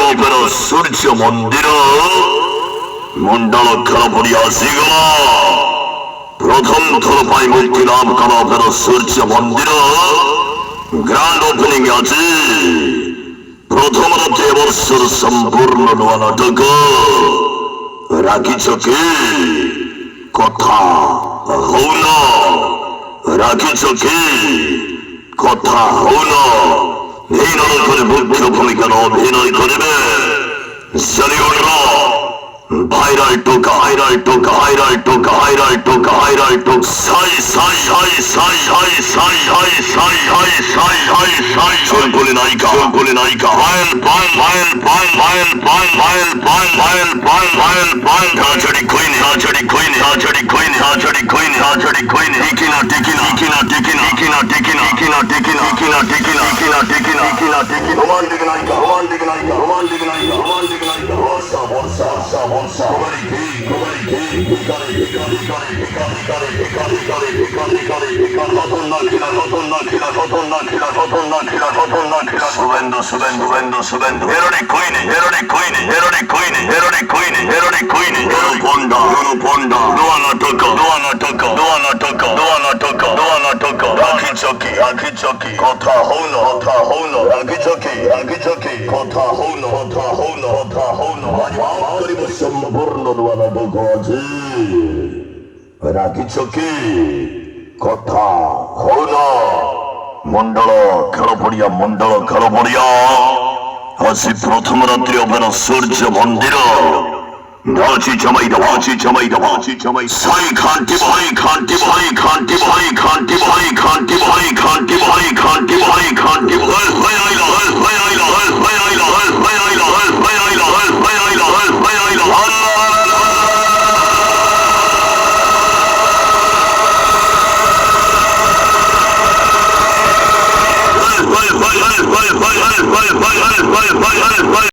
Opera ସୂର୍ଯ୍ୟ ମନ୍ଦିର ମଣ୍ଡଳ ଖେଳ ପଡ଼ି ଆସିଗଲା। ପ୍ରଥମ ଥର ପାଇଁ ମୁକ୍ତି ଲାଭ କଲା ଅପେରା ସୂର୍ଯ୍ୟ ମନ୍ଦିର ଗ୍ରାଣ୍ଡ ଓପନିଂ ଅଛି। ପ୍ରଥମ ରାତି ଏ ବର୍ଷର ସମ୍ପୂର୍ଣ୍ଣ ନୂଆ ନାଟକ ରାଗିଛ କି କଥା ହଉନ, ରାଗିଛ କି କଥା ହଉନ। এই নাটকের মুখ্য ভূমিকার অভিনয় করবে সলিউডর ভাইরাল টোকা ভাইরাল টোকা ভাইরাল টোকা ভাইরাল টোকা ভাইরাল টোক সাই সাই সাই সাই সাই সাই সাই সাই সাই সাই সাই সাই চলবলে নায়িকা ভাইল পান ভাইল পান ভাইল পান ভাইল পান ভাইল পান ভাইল পান রাজড়ি কইনি রাজড়ি কইনি রাজড়ি কইনি রাজড়ি কইনি রাজড়ি কইনি ইকিনা টিকিনা ইকিনা টিকিনা ইকিনা টিকিনা ইকিনা টিকিনা ইকিনা টিকিনা ইকিনা টিকিনা ইকিনা টিকিনা রোমান্টিক নায়িকা রোমান্টিক নায়িকা রোমান্টিক নায়িকা রোমান্টিক নায়িকা বর্ষা বর্ষা বর্ষা বর্ষা কবাডি কি ভিকারি ভিকারি ভিকারি ভিকারি ভিকারি ভিকারি ভিকারি ভিকারি ভিকারি খতরনাক খেলা খতরনাক খেলা খতরনাক খেলা খতরনাক খেলা খতরনাক খেলা শুভেন্দু শুভেন্দু শুভেন্দু শুভেন্দু হেরোডে কইনে হেরোডে কইনে হেরোডে কইনে হেরোডে কইনে হেরোডে কইনে হেরো পন্ডা দোয়া নাটক দোয়া নাটক দোয়া নাটক দোয়া নাটক দোয়া নাটক আখি চকি কথা হউন কথা হউন আখি চকি কথা হউন কথা হউন কথা হউন আজ ভাব করিব সম্পূর্ণ নূয়া নাটক আছে রাখিছ কি কথা হউন। মন্ডল খেল পড়িয়া আসি প্রথম রাত্রি অপেরা সূর্য মন্দির ভাচি চমাই সাই খান্টি ভাই খান্টি ভাই খান্টি ভাই